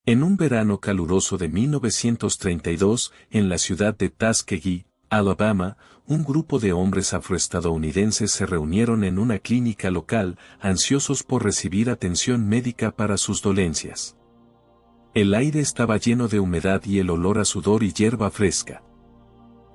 En un verano caluroso de 1932, en la ciudad de Tuskegee, Alabama, un grupo de hombres afroestadounidenses se reunieron en una clínica local, ansiosos por recibir atención médica para sus dolencias. El aire estaba lleno de humedad y el olor a sudor y hierba fresca.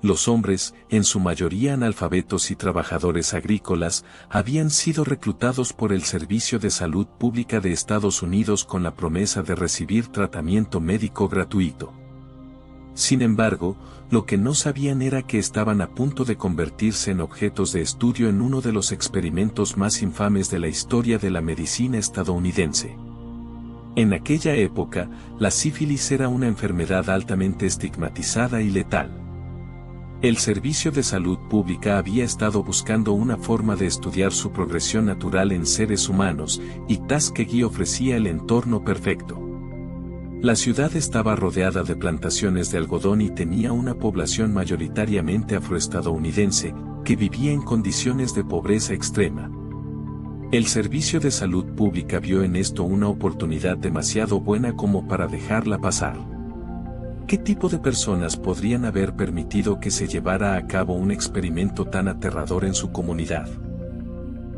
Los hombres, en su mayoría analfabetos y trabajadores agrícolas, habían sido reclutados por el Servicio de Salud Pública de Estados Unidos con la promesa de recibir tratamiento médico gratuito. Sin embargo, lo que no sabían era que estaban a punto de convertirse en objetos de estudio en uno de los experimentos más infames de la historia de la medicina estadounidense. En aquella época, la sífilis era una enfermedad altamente estigmatizada y letal. El Servicio de Salud Pública había estado buscando una forma de estudiar su progresión natural en seres humanos, y Tuskegee ofrecía el entorno perfecto. La ciudad estaba rodeada de plantaciones de algodón y tenía una población mayoritariamente afroestadounidense, que vivía en condiciones de pobreza extrema. El Servicio de Salud Pública vio en esto una oportunidad demasiado buena como para dejarla pasar. ¿Qué tipo de personas podrían haber permitido que se llevara a cabo un experimento tan aterrador en su comunidad?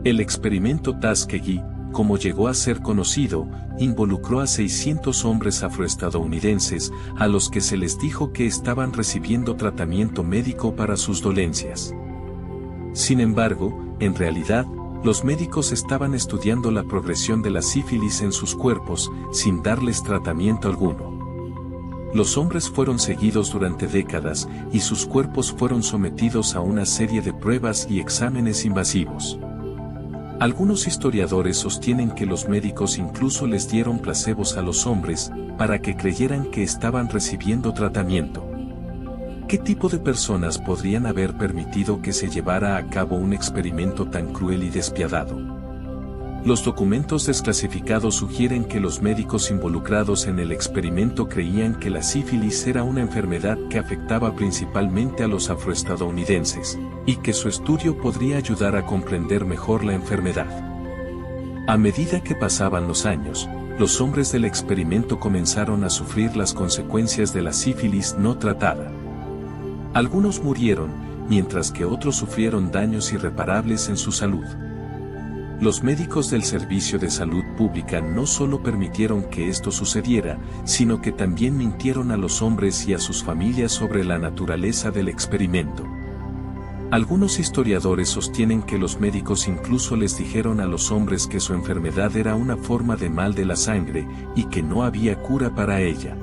El experimento Tuskegee, como llegó a ser conocido, involucró a 600 hombres afroestadounidenses, a los que se les dijo que estaban recibiendo tratamiento médico para sus dolencias. Sin embargo, en realidad, los médicos estaban estudiando la progresión de la sífilis en sus cuerpos, sin darles tratamiento alguno. Los hombres fueron seguidos durante décadas, y sus cuerpos fueron sometidos a una serie de pruebas y exámenes invasivos. Algunos historiadores sostienen que los médicos incluso les dieron placebos a los hombres, para que creyeran que estaban recibiendo tratamiento. ¿Qué tipo de personas podrían haber permitido que se llevara a cabo un experimento tan cruel y despiadado? Los documentos desclasificados sugieren que los médicos involucrados en el experimento creían que la sífilis era una enfermedad que afectaba principalmente a los afroestadounidenses, y que su estudio podría ayudar a comprender mejor la enfermedad. A medida que pasaban los años, los hombres del experimento comenzaron a sufrir las consecuencias de la sífilis no tratada. Algunos murieron, mientras que otros sufrieron daños irreparables en su salud. Los médicos del Servicio de Salud Pública no solo permitieron que esto sucediera, sino que también mintieron a los hombres y a sus familias sobre la naturaleza del experimento. Algunos historiadores sostienen que los médicos incluso les dijeron a los hombres que su enfermedad era una forma de mal de la sangre, y que no había cura para ella.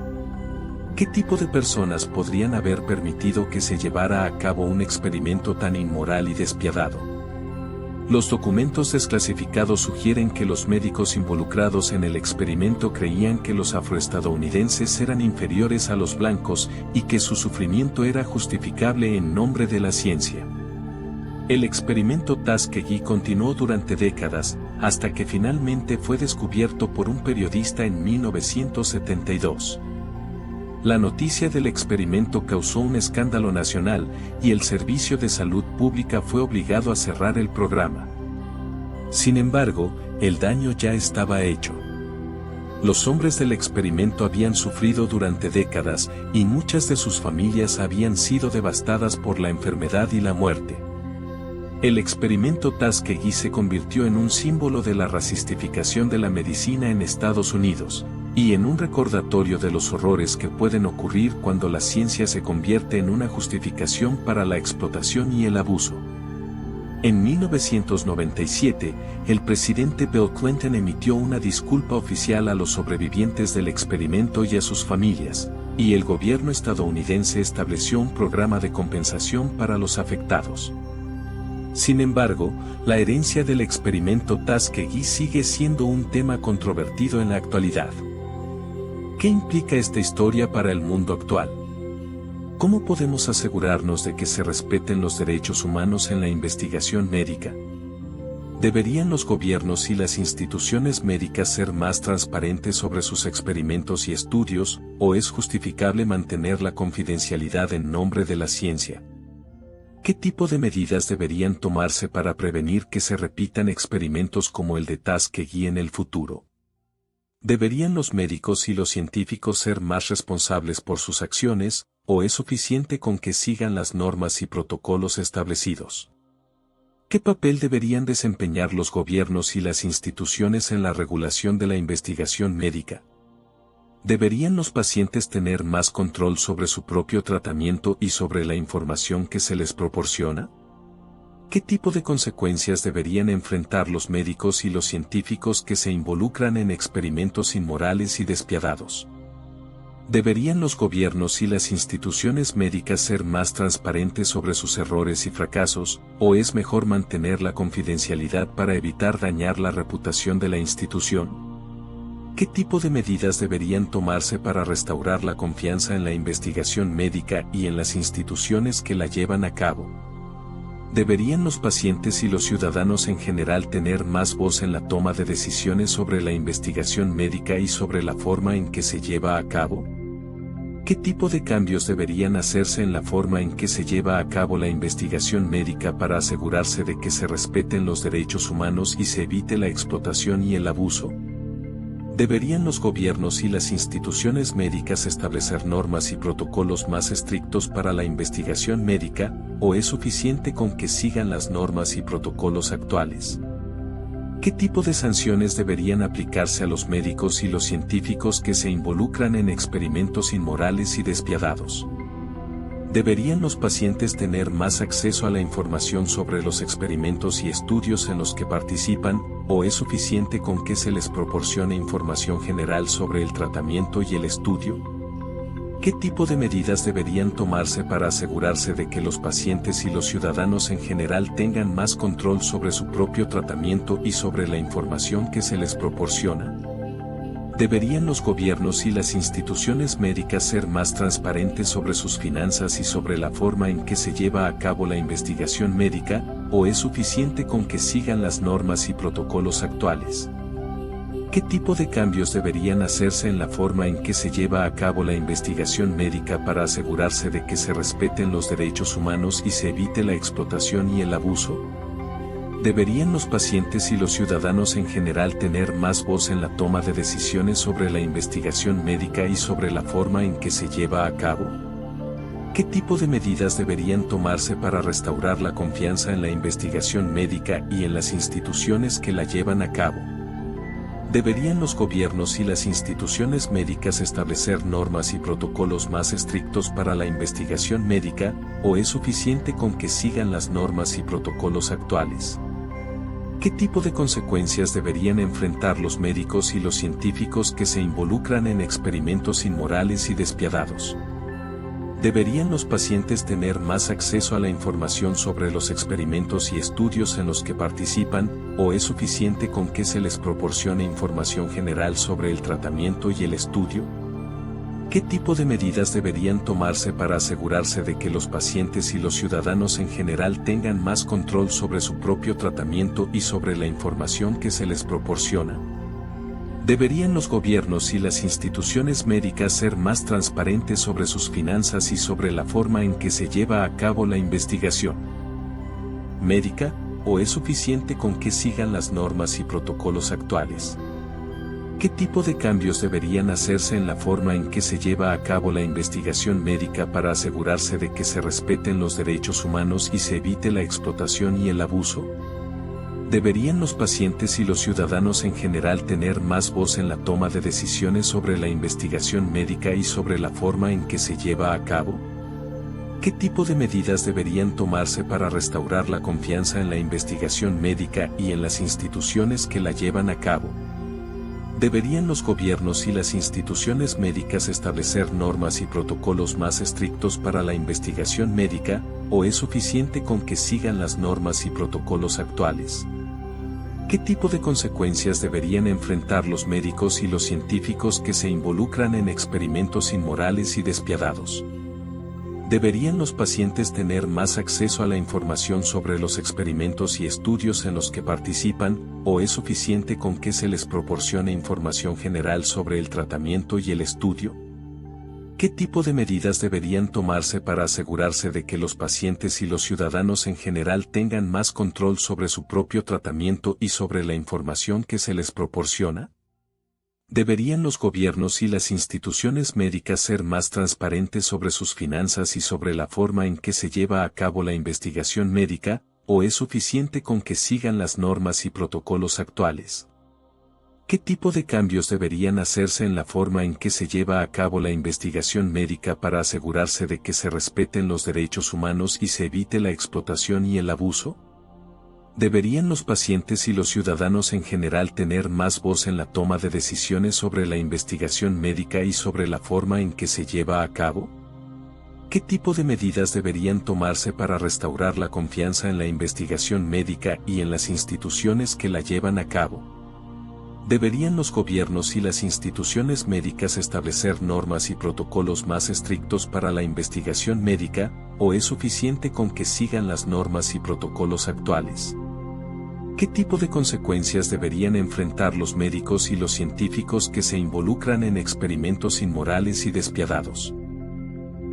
¿Qué tipo de personas podrían haber permitido que se llevara a cabo un experimento tan inmoral y despiadado? Los documentos desclasificados sugieren que los médicos involucrados en el experimento creían que los afroestadounidenses eran inferiores a los blancos y que su sufrimiento era justificable en nombre de la ciencia. El experimento Tuskegee continuó durante décadas, hasta que finalmente fue descubierto por un periodista en 1972. La noticia del experimento causó un escándalo nacional, y el Servicio de Salud Pública fue obligado a cerrar el programa. Sin embargo, el daño ya estaba hecho. Los hombres del experimento habían sufrido durante décadas, y muchas de sus familias habían sido devastadas por la enfermedad y la muerte. El experimento Tuskegee se convirtió en un símbolo de la racistificación de la medicina en Estados Unidos, y en un recordatorio de los horrores que pueden ocurrir cuando la ciencia se convierte en una justificación para la explotación y el abuso. En 1997, el presidente Bill Clinton emitió una disculpa oficial a los sobrevivientes del experimento y a sus familias, y el gobierno estadounidense estableció un programa de compensación para los afectados. Sin embargo, la herencia del experimento Tuskegee sigue siendo un tema controvertido en la actualidad. ¿Qué implica esta historia para el mundo actual? ¿Cómo podemos asegurarnos de que se respeten los derechos humanos en la investigación médica? ¿Deberían los gobiernos y las instituciones médicas ser más transparentes sobre sus experimentos y estudios, o es justificable mantener la confidencialidad en nombre de la ciencia? ¿Qué tipo de medidas deberían tomarse para prevenir que se repitan experimentos como el de Tuskegee en el futuro? ¿Deberían los médicos y los científicos ser más responsables por sus acciones, o es suficiente con que sigan las normas y protocolos establecidos? ¿Qué papel deberían desempeñar los gobiernos y las instituciones en la regulación de la investigación médica? ¿Deberían los pacientes tener más control sobre su propio tratamiento y sobre la información que se les proporciona? ¿Qué tipo de consecuencias deberían enfrentar los médicos y los científicos que se involucran en experimentos inmorales y despiadados? ¿Deberían los gobiernos y las instituciones médicas ser más transparentes sobre sus errores y fracasos, o es mejor mantener la confidencialidad para evitar dañar la reputación de la institución? ¿Qué tipo de medidas deberían tomarse para restaurar la confianza en la investigación médica y en las instituciones que la llevan a cabo? ¿Deberían los pacientes y los ciudadanos en general tener más voz en la toma de decisiones sobre la investigación médica y sobre la forma en que se lleva a cabo? ¿Qué tipo de cambios deberían hacerse en la forma en que se lleva a cabo la investigación médica para asegurarse de que se respeten los derechos humanos y se evite la explotación y el abuso? ¿Deberían los gobiernos y las instituciones médicas establecer normas y protocolos más estrictos para la investigación médica, o es suficiente con que sigan las normas y protocolos actuales? ¿Qué tipo de sanciones deberían aplicarse a los médicos y los científicos que se involucran en experimentos inmorales y despiadados? ¿Deberían los pacientes tener más acceso a la información sobre los experimentos y estudios en los que participan, o es suficiente con que se les proporcione información general sobre el tratamiento y el estudio? ¿Qué tipo de medidas deberían tomarse para asegurarse de que los pacientes y los ciudadanos en general tengan más control sobre su propio tratamiento y sobre la información que se les proporciona? ¿Deberían los gobiernos y las instituciones médicas ser más transparentes sobre sus finanzas y sobre la forma en que se lleva a cabo la investigación médica, o es suficiente con que sigan las normas y protocolos actuales? ¿Qué tipo de cambios deberían hacerse en la forma en que se lleva a cabo la investigación médica para asegurarse de que se respeten los derechos humanos y se evite la explotación y el abuso? ¿Deberían los pacientes y los ciudadanos en general tener más voz en la toma de decisiones sobre la investigación médica y sobre la forma en que se lleva a cabo? ¿Qué tipo de medidas deberían tomarse para restaurar la confianza en la investigación médica y en las instituciones que la llevan a cabo? ¿Deberían los gobiernos y las instituciones médicas establecer normas y protocolos más estrictos para la investigación médica, o es suficiente con que sigan las normas y protocolos actuales? ¿Qué tipo de consecuencias deberían enfrentar los médicos y los científicos que se involucran en experimentos inmorales y despiadados? ¿Deberían los pacientes tener más acceso a la información sobre los experimentos y estudios en los que participan, o es suficiente con que se les proporcione información general sobre el tratamiento y el estudio? ¿Qué tipo de medidas deberían tomarse para asegurarse de que los pacientes y los ciudadanos en general tengan más control sobre su propio tratamiento y sobre la información que se les proporciona? ¿Deberían los gobiernos y las instituciones médicas ser más transparentes sobre sus finanzas y sobre la forma en que se lleva a cabo la investigación médica, o es suficiente con que sigan las normas y protocolos actuales? ¿Qué tipo de cambios deberían hacerse en la forma en que se lleva a cabo la investigación médica para asegurarse de que se respeten los derechos humanos y se evite la explotación y el abuso? ¿Deberían los pacientes y los ciudadanos en general tener más voz en la toma de decisiones sobre la investigación médica y sobre la forma en que se lleva a cabo? ¿Qué tipo de medidas deberían tomarse para restaurar la confianza en la investigación médica y en las instituciones que la llevan a cabo? ¿Deberían los gobiernos y las instituciones médicas establecer normas y protocolos más estrictos para la investigación médica, o es suficiente con que sigan las normas y protocolos actuales? ¿Qué tipo de consecuencias deberían enfrentar los médicos y los científicos que se involucran en experimentos inmorales y despiadados? ¿Deberían los pacientes tener más acceso a la información sobre los experimentos y estudios en los que participan, o es suficiente con que se les proporcione información general sobre el tratamiento y el estudio? ¿Qué tipo de medidas deberían tomarse para asegurarse de que los pacientes y los ciudadanos en general tengan más control sobre su propio tratamiento y sobre la información que se les proporciona? ¿Deberían los gobiernos y las instituciones médicas ser más transparentes sobre sus finanzas y sobre la forma en que se lleva a cabo la investigación médica, o es suficiente con que sigan las normas y protocolos actuales? ¿Qué tipo de cambios deberían hacerse en la forma en que se lleva a cabo la investigación médica para asegurarse de que se respeten los derechos humanos y se evite la explotación y el abuso? ¿Deberían los pacientes y los ciudadanos en general tener más voz en la toma de decisiones sobre la investigación médica y sobre la forma en que se lleva a cabo? ¿Qué tipo de medidas deberían tomarse para restaurar la confianza en la investigación médica y en las instituciones que la llevan a cabo? ¿Deberían los gobiernos y las instituciones médicas establecer normas y protocolos más estrictos para la investigación médica, o es suficiente con que sigan las normas y protocolos actuales? ¿Qué tipo de consecuencias deberían enfrentar los médicos y los científicos que se involucran en experimentos inmorales y despiadados?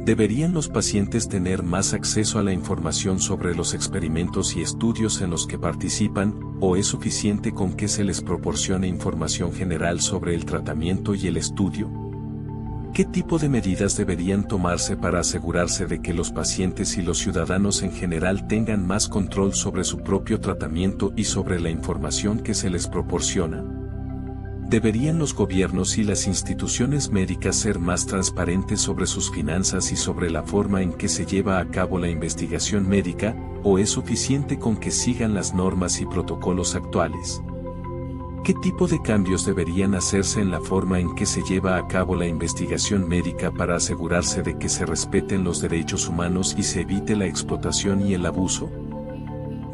¿Deberían los pacientes tener más acceso a la información sobre los experimentos y estudios en los que participan, o es suficiente con que se les proporcione información general sobre el tratamiento y el estudio? ¿Qué tipo de medidas deberían tomarse para asegurarse de que los pacientes y los ciudadanos en general tengan más control sobre su propio tratamiento y sobre la información que se les proporciona? ¿Deberían los gobiernos y las instituciones médicas ser más transparentes sobre sus finanzas y sobre la forma en que se lleva a cabo la investigación médica, o es suficiente con que sigan las normas y protocolos actuales? ¿Qué tipo de cambios deberían hacerse en la forma en que se lleva a cabo la investigación médica para asegurarse de que se respeten los derechos humanos y se evite la explotación y el abuso?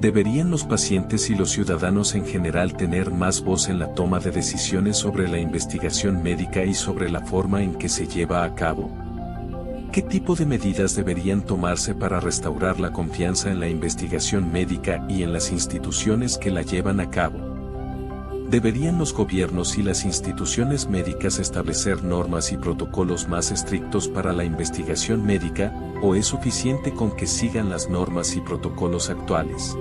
¿Deberían los pacientes y los ciudadanos en general tener más voz en la toma de decisiones sobre la investigación médica y sobre la forma en que se lleva a cabo? ¿Qué tipo de medidas deberían tomarse para restaurar la confianza en la investigación médica y en las instituciones que la llevan a cabo? ¿Deberían los gobiernos y las instituciones médicas establecer normas y protocolos más estrictos para la investigación médica, o es suficiente con que sigan las normas y protocolos actuales?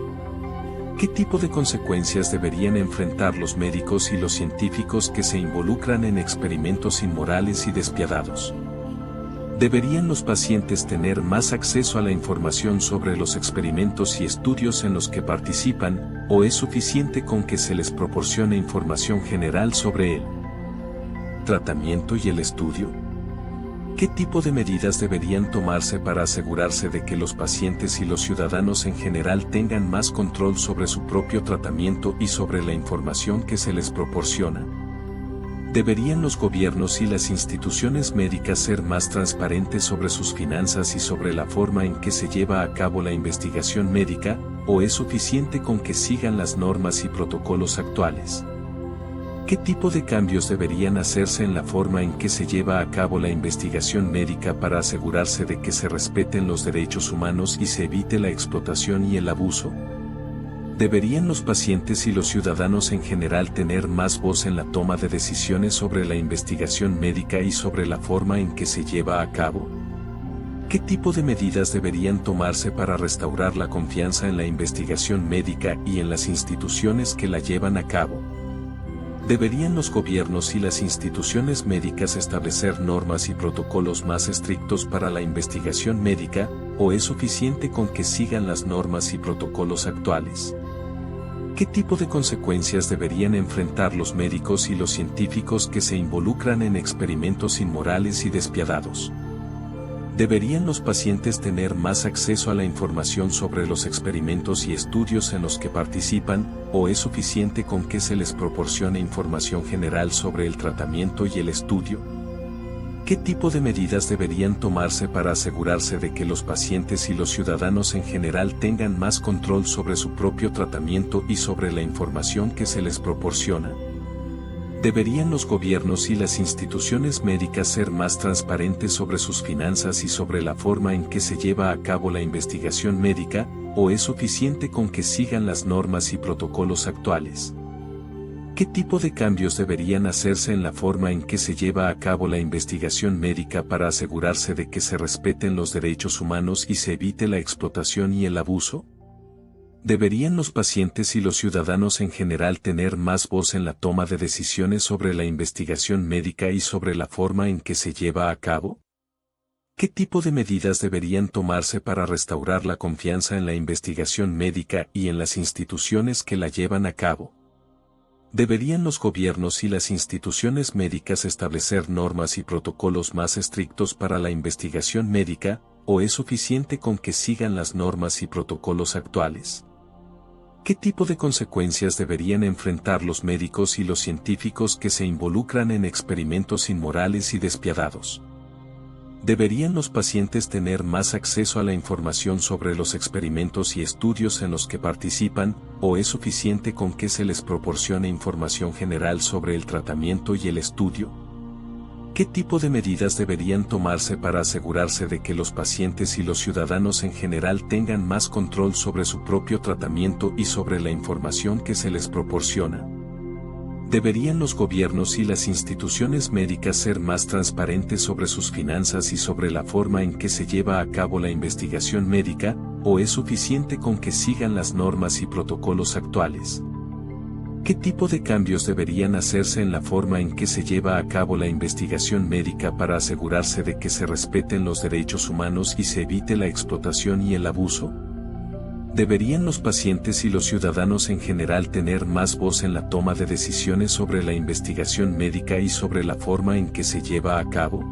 ¿Qué tipo de consecuencias deberían enfrentar los médicos y los científicos que se involucran en experimentos inmorales y despiadados? ¿Deberían los pacientes tener más acceso a la información sobre los experimentos y estudios en los que participan, o es suficiente con que se les proporcione información general sobre el tratamiento y el estudio? ¿Qué tipo de medidas deberían tomarse para asegurarse de que los pacientes y los ciudadanos en general tengan más control sobre su propio tratamiento y sobre la información que se les proporciona? ¿Deberían los gobiernos y las instituciones médicas ser más transparentes sobre sus finanzas y sobre la forma en que se lleva a cabo la investigación médica, o es suficiente con que sigan las normas y protocolos actuales? ¿Qué tipo de cambios deberían hacerse en la forma en que se lleva a cabo la investigación médica para asegurarse de que se respeten los derechos humanos y se evite la explotación y el abuso? ¿Deberían los pacientes y los ciudadanos en general tener más voz en la toma de decisiones sobre la investigación médica y sobre la forma en que se lleva a cabo? ¿Qué tipo de medidas deberían tomarse para restaurar la confianza en la investigación médica y en las instituciones que la llevan a cabo? ¿Deberían los gobiernos y las instituciones médicas establecer normas y protocolos más estrictos para la investigación médica, o es suficiente con que sigan las normas y protocolos actuales? ¿Qué tipo de consecuencias deberían enfrentar los médicos y los científicos que se involucran en experimentos inmorales y despiadados? ¿Deberían los pacientes tener más acceso a la información sobre los experimentos y estudios en los que participan, o es suficiente con que se les proporcione información general sobre el tratamiento y el estudio? ¿Qué tipo de medidas deberían tomarse para asegurarse de que los pacientes y los ciudadanos en general tengan más control sobre su propio tratamiento y sobre la información que se les proporciona? ¿Deberían los gobiernos y las instituciones médicas ser más transparentes sobre sus finanzas y sobre la forma en que se lleva a cabo la investigación médica, o es suficiente con que sigan las normas y protocolos actuales? ¿Qué tipo de cambios deberían hacerse en la forma en que se lleva a cabo la investigación médica para asegurarse de que se respeten los derechos humanos y se evite la explotación y el abuso? ¿Deberían los pacientes y los ciudadanos en general tener más voz en la toma de decisiones sobre la investigación médica y sobre la forma en que se lleva a cabo? ¿Qué tipo de medidas deberían tomarse para restaurar la confianza en la investigación médica y en las instituciones que la llevan a cabo? ¿Deberían los gobiernos y las instituciones médicas establecer normas y protocolos más estrictos para la investigación médica, o es suficiente con que sigan las normas y protocolos actuales? ¿Qué tipo de consecuencias deberían enfrentar los médicos y los científicos que se involucran en experimentos inmorales y despiadados? ¿Deberían los pacientes tener más acceso a la información sobre los experimentos y estudios en los que participan, o es suficiente con que se les proporcione información general sobre el tratamiento y el estudio? ¿Qué tipo de medidas deberían tomarse para asegurarse de que los pacientes y los ciudadanos en general tengan más control sobre su propio tratamiento y sobre la información que se les proporciona? ¿Deberían los gobiernos y las instituciones médicas ser más transparentes sobre sus finanzas y sobre la forma en que se lleva a cabo la investigación médica, o es suficiente con que sigan las normas y protocolos actuales? ¿Qué tipo de cambios deberían hacerse en la forma en que se lleva a cabo la investigación médica para asegurarse de que se respeten los derechos humanos y se evite la explotación y el abuso? ¿Deberían los pacientes y los ciudadanos en general tener más voz en la toma de decisiones sobre la investigación médica y sobre la forma en que se lleva a cabo?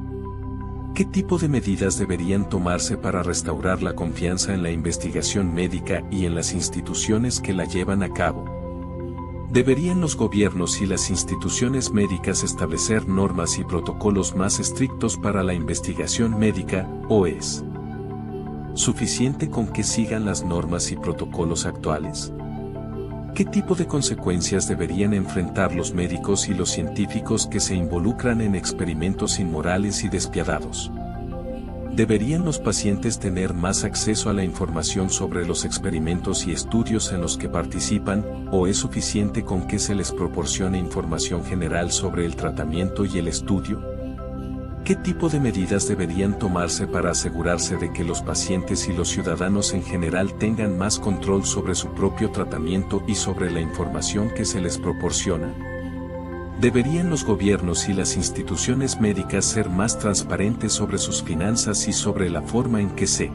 ¿Qué tipo de medidas deberían tomarse para restaurar la confianza en la investigación médica y en las instituciones que la llevan a cabo? ¿Deberían los gobiernos y las instituciones médicas establecer normas y protocolos más estrictos para la investigación médica, o es suficiente con que sigan las normas y protocolos actuales? ¿Qué tipo de consecuencias deberían enfrentar los médicos y los científicos que se involucran en experimentos inmorales y despiadados? ¿Deberían los pacientes tener más acceso a la información sobre los experimentos y estudios en los que participan, o es suficiente con que se les proporcione información general sobre el tratamiento y el estudio? ¿Qué tipo de medidas deberían tomarse para asegurarse de que los pacientes y los ciudadanos en general tengan más control sobre su propio tratamiento y sobre la información que se les proporciona? ¿Deberían los gobiernos y las instituciones médicas ser más transparentes sobre sus finanzas y sobre la forma en que se